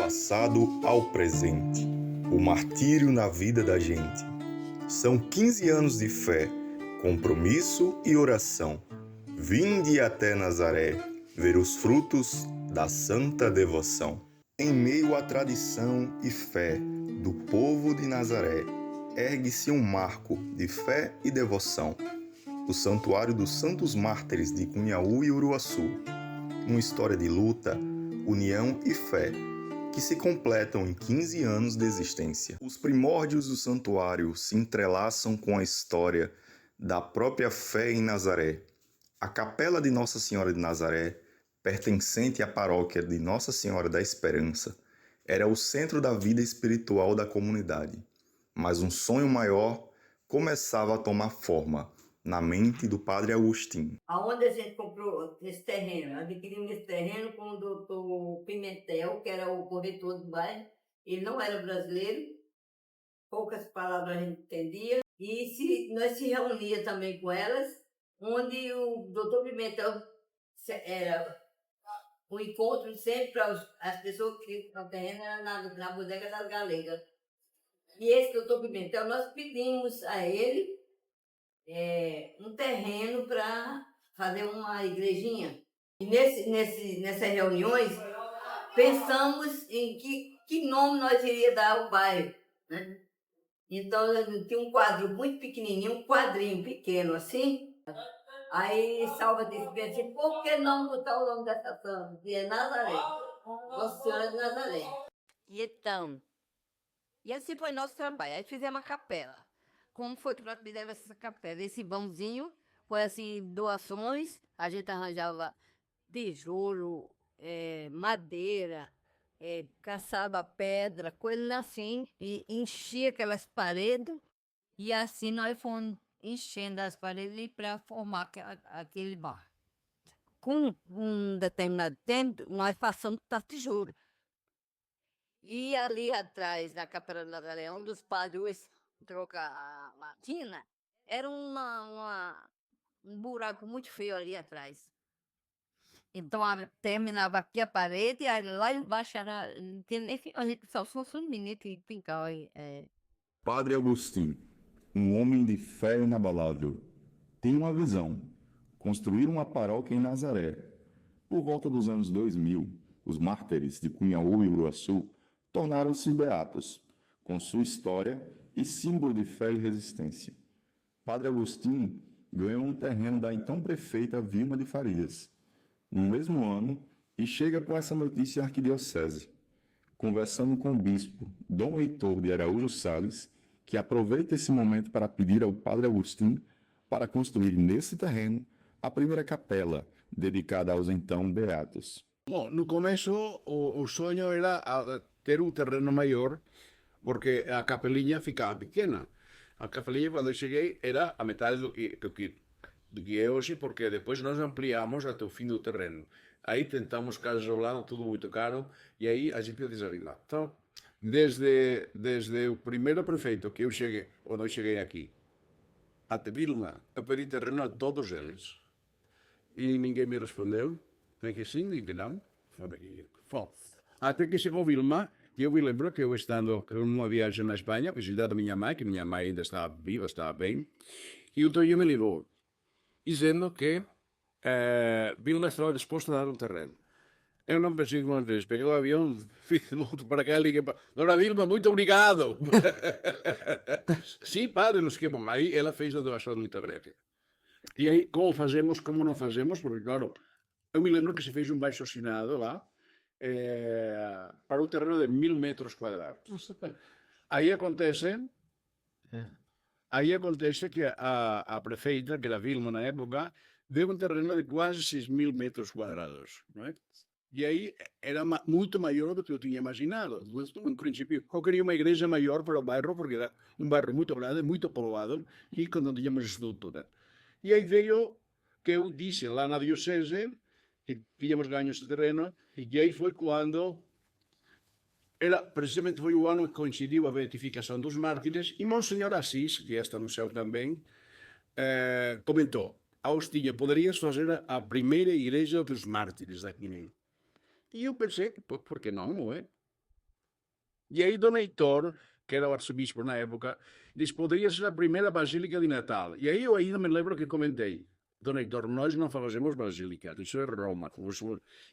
passado ao presente, o martírio na vida da gente. São 15 anos de fé, compromisso e oração. Vinde até Nazaré, ver os frutos da santa devoção. Em meio à tradição e fé do povo de Nazaré, ergue-se um marco de fé e devoção, o Santuário dos Santos Mártires de Cunhaú e Uruaçu, uma história de luta, união e fé, que se completam em 15 anos de existência. Os primórdios do santuário se entrelaçam com a história da própria fé em Nazaré. A Capela de Nossa Senhora de Nazaré, pertencente à paróquia de Nossa Senhora da Esperança, era o centro da vida espiritual da comunidade. Mas um sonho maior começava a tomar forma na mente do padre Agostinho. Aonde a gente comprou esse terreno, adquirimos esse terreno com o doutor Pimentel, que era o corretor do bairro. Ele não era brasileiro, poucas palavras a gente entendia, e nós se reunia também com elas, onde o doutor Pimentel era o encontro sempre para as pessoas que tinham terreno era na Bodega das Galegas. E esse doutor Pimentel, nós pedimos a ele um terreno para fazer uma igrejinha. E nessas reuniões, pensamos em que nome nós iríamos dar ao bairro, né? Então, tinha um quadro muito pequenininho, um quadrinho pequeno assim. Aí Salva disse bem assim, por que não botar o nome dessa santa? Que é Nazaré, Nossa Senhora de Nazaré. E assim foi nosso trabalho. Aí fizemos a capela. Como foi que nós fizemos essa capela? Esse vãozinho foi assim, doações, a gente arranjava tijolo, madeira, caçava pedra, coisas assim, e enchia aquelas paredes, e assim nós fomos enchendo as paredes para formar aquele bar. Com um determinado tempo, nós passamos para tijolo. E ali atrás, na Capela do Nazaré, onde os padres trocam a matina, era um buraco muito feio ali atrás. Então, terminava aqui a parede, e aí lá embaixo era... A gente só fosse um menino que pincava. Padre Agostinho, um homem de fé inabalável, tem uma visão: construir uma paróquia em Nazaré. Por volta dos anos 2000, os mártires de Cunhaú e Uruaçu tornaram-se beatos, com sua história e símbolo de fé e resistência. Padre Agostinho ganhou um terreno da então prefeita Vilma de Farias, no mesmo ano, e chega com essa notícia à arquidiocese. Conversando com o bispo Dom Heitor de Araújo Sales, que aproveita esse momento para pedir ao Padre Agostinho para construir nesse terreno a primeira capela dedicada aos então beatos. Bom, no começo o sonho era ter um terreno maior, porque a capelinha ficava pequena. A capelinha, quando eu cheguei, era a metade do que é hoje, porque depois nós ampliamos até o fim do terreno. Aí tentamos casas ao lado, tudo muito caro, e aí a gente desanimar. Então, desde o primeiro prefeito que eu cheguei, quando eu cheguei aqui, até Vilma, eu pedi terreno a todos eles. E ninguém me respondeu, nem que sim, nem que não. Até que chegou Vilma, e eu me lembro que eu estando numa viagem na Espanha, visitar a minha mãe, que minha mãe ainda estava viva, estava bem, e o Tonho me ligou, dizendo que Vilma estava disposto a dar um terreno. Eu não pensei uma vez, peguei o avião, fiz volto para cá e liguei para... Dona Vilma, muito obrigado! Sim, padre, nos que bom. Aí ela fez a doação muito breve. E aí, como fazemos, como não fazemos, porque claro, eu me lembro que se fez um baixo-assinado lá, para um terreno de 1000 metros quadrados. Aí acontece que a prefeita, que era Vilma na época, deu um terreno de quase 6000 metros quadrados, não é? E aí era muito maior do que eu tinha imaginado. No princípio, eu queria uma igreja maior para o bairro, porque era um bairro muito grande, muito povoado, e que não tínhamos estrutura. E aí veio que eu disse lá na diocese que tínhamos ganho esse terreno, e aí foi quando precisamente foi o ano que coincidiu a beatificação dos mártires, e Monsenhor Assis, que está no céu também, comentou: Agostinho, poderias fazer a primeira igreja dos mártires daqui. E eu pensei, por que não é? E aí Dom Heitor, que era o arcebispo na época, disse, poderia ser a primeira basílica de Natal. E aí eu ainda me lembro que comentei, Dom Heitor, nós não fazemos basílica, isso é Roma.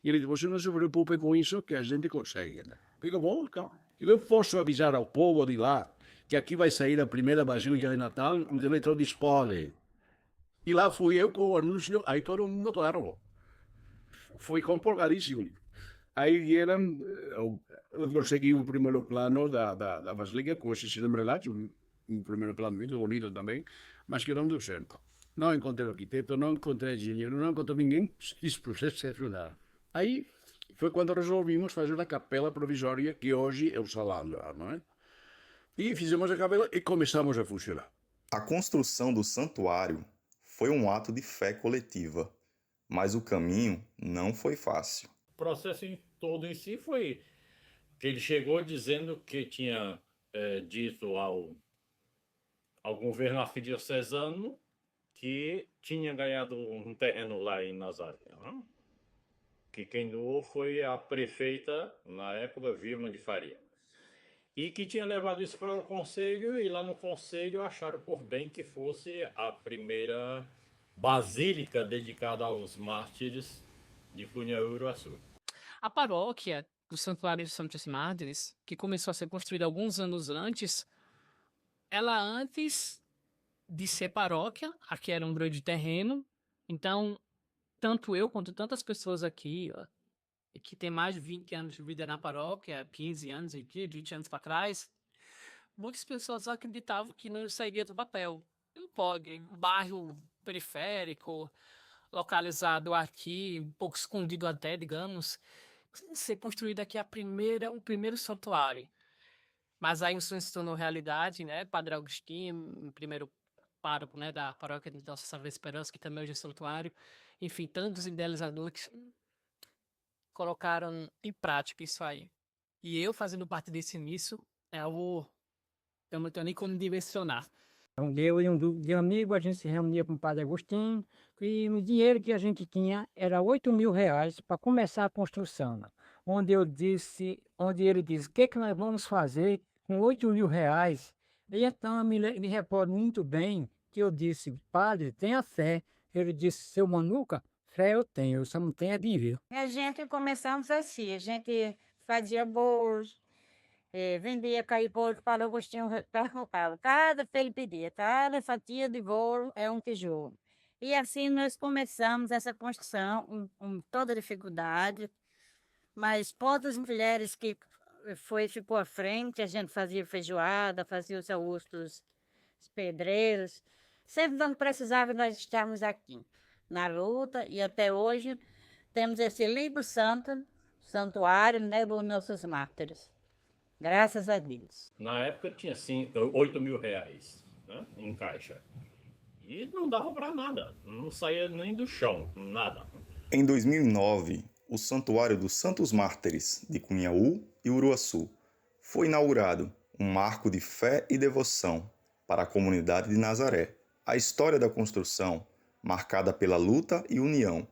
E ele disse, você não se preocupe com isso, que a gente consegue. Digo, bom, calma. Eu posso avisar ao povo de lá que aqui vai sair a primeira basílica de Natal, o Dom Heitor disse, pode. E lá fui eu com o anúncio, aí todo mundo, claro, foi complicadíssimo. Aí eram, eu consegui o primeiro plano da basílica, com esse cinema lá, um primeiro plano muito bonito também, mas que não deu certo. Não encontrei arquiteto, não encontrei engenheiro, não encontrei ninguém, esse processo se ajudar. Aí foi quando resolvimos fazer a capela provisória, que hoje é o salão, não é? E fizemos a capela e começamos a funcionar. A construção do santuário foi um ato de fé coletiva, mas o caminho não foi fácil. O processo todo em si foi que ele chegou dizendo que tinha dito ao governo arquidiocesano que tinha ganhado um terreno lá em Nazaré. Não? Que quem doou foi a prefeita, na época, Vilma de Faria. E que tinha levado isso para o conselho, e lá no conselho acharam por bem que fosse a primeira basílica dedicada aos mártires de Cunhaú e Uruaçu. A paróquia do Santuário de Santos Mártires, que começou a ser construída alguns anos antes, ela antes de ser paróquia, aqui era um grande terreno, então tanto eu quanto tantas pessoas aqui, ó, que tem mais de 20 anos de vida na paróquia, 15 anos aqui, 20 anos para trás, muitas pessoas acreditavam que não sairia do papel. Um POG, um bairro periférico, localizado aqui, um pouco escondido até, digamos, ser construído aqui o primeiro santuário. Mas aí isso se tornou realidade, né? Padre Agostinho, o primeiro pároco, né, da paróquia de Nossa Senhora da Esperança, que também hoje é santuário. Enfim, tantos idealizadores colocaram em prática isso aí. E eu, fazendo parte desse início, eu não tenho nem como direcionar. Então, eu e um grupo de amigos, a gente se reunia com o Padre Agostinho, e o dinheiro que a gente tinha era R$ 8.000 para começar a construção. Onde ele disse, o que nós vamos fazer com R$ 8.000? E então eu me recordo muito bem que eu disse, padre, tenha fé. Ele disse, seu Manuca, fé eu tenho, eu só não tenho a dinheiro. A gente começamos assim, a gente fazia bolos, vendia bolo para o Agostinho perguntava, cada filho pedia, cada fatia de bolo é um tijolo. E assim nós começamos essa construção com toda dificuldade, mas poucas mulheres que ficou à frente, a gente fazia feijoada, fazia os almoços, os pedreiros, sempre quando precisava nós estávamos aqui na luta, e até hoje temos esse lindo santuário, né, dos nossos mártires. Graças a Deus. Na época tinha assim, R$8.000, né, em caixa. E não dava para nada, não saía nem do chão, nada. Em 2009, o Santuário dos Santos Mártires de Cunhaú e Uruaçu foi inaugurado, um marco de fé e devoção para a comunidade de Nazaré. A história da construção, marcada pela luta e união,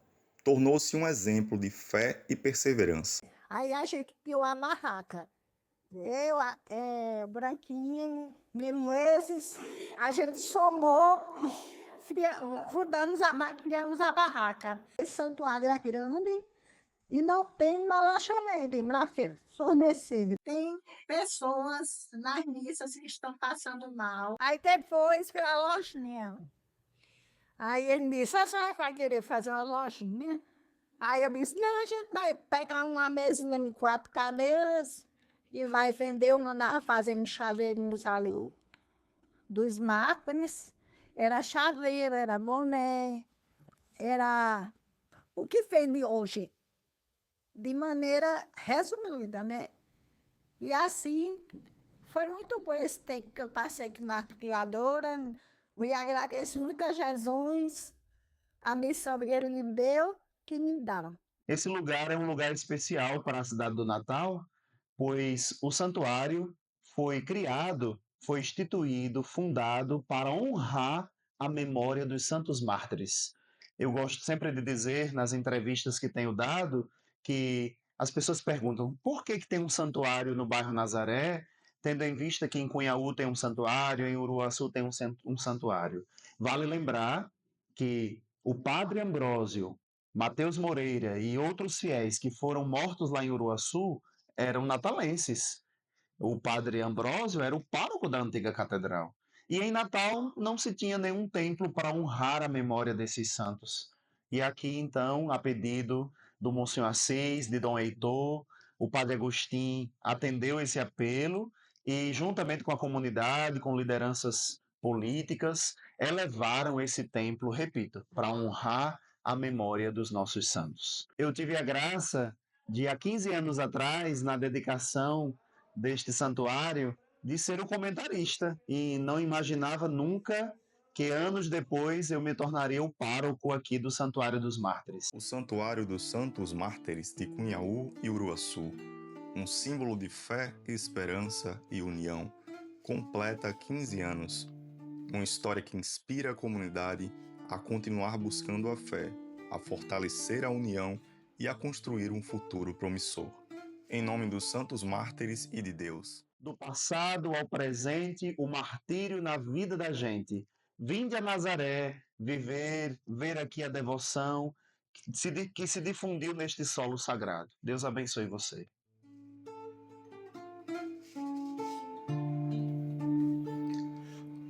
tornou-se um exemplo de fé e perseverança. Aí a gente criou a barraca. Branquinho, meses, a gente somou, criamos a barraca. Esse santuário é grande e não tem uma lanchonete na feira, fornecido. Tem pessoas nas missas que estão passando mal. Aí depois pela lojinha. Aí ele disse, a senhora vai querer fazer uma lojinha? Aí eu disse, não, a gente vai pegar uma mesinha de 4 cadeiras e vai vender fazendo chaveirinhos ali dos mártires. Era chaveiro, era boné, era o que vende hoje, de maneira resumida, né? E assim, foi muito bom esse tempo que eu passei aqui na criadora. Me agradeço muito a Jesus, a missão que ele me deu, que me dá. Esse lugar é um lugar especial para a cidade do Natal, pois o santuário foi criado, foi instituído, fundado para honrar a memória dos santos mártires. Eu gosto sempre de dizer, nas entrevistas que tenho dado, que as pessoas perguntam por que tem um santuário no bairro Nazaré, tendo em vista que em Cunhaú tem um santuário, em Uruaçu tem um santuário. Vale lembrar que o padre Ambrósio, Mateus Moreira e outros fiéis que foram mortos lá em Uruaçu eram natalenses. O padre Ambrósio era o pároco da antiga catedral. E em Natal não se tinha nenhum templo para honrar a memória desses santos. E aqui, então, a pedido do Monsenhor Assis, de Dom Heitor, o padre Agostinho atendeu esse apelo e, juntamente com a comunidade, com lideranças políticas, elevaram esse templo, repito, para honrar a memória dos nossos santos. Eu tive a graça de, há 15 anos atrás, na dedicação deste santuário, de ser o comentarista e não imaginava nunca que anos depois eu me tornaria o pároco aqui do Santuário dos Mártires. O Santuário dos Santos Mártires de Cunhaú e Uruaçu, um símbolo de fé, esperança e união, completa 15 anos. Uma história que inspira a comunidade a continuar buscando a fé, a fortalecer a união e a construir um futuro promissor. Em nome dos Santos Mártires e de Deus. Do passado ao presente, o martírio na vida da gente. Vinde a Nazaré, ver aqui a devoção que se difundiu neste solo sagrado. Deus abençoe você.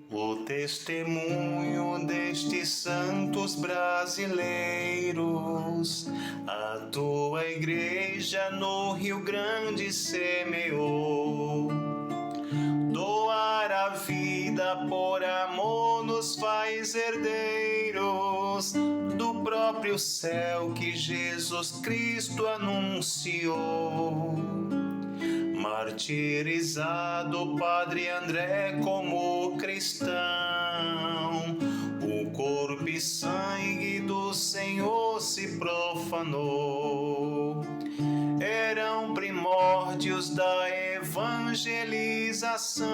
O testemunho destes santos brasileiros, a tua igreja no Rio Grande semeou. Doar a vida por amor nos faz herdeiros do próprio céu que Jesus Cristo anunciou. Martirizado Padre André como cristão, o corpo e sangue do Senhor se profanou. Eram primórdios da evangelização,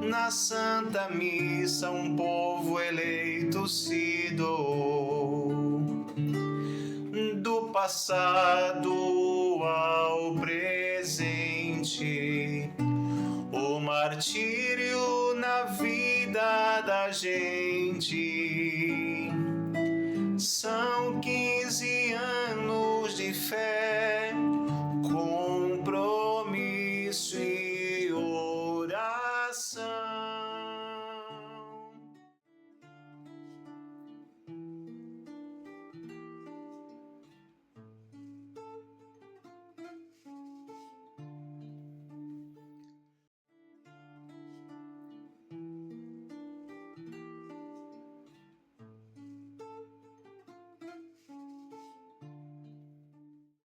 na Santa Missa um povo eleito se doou. Do passado ao presente, o martírio na vida da gente.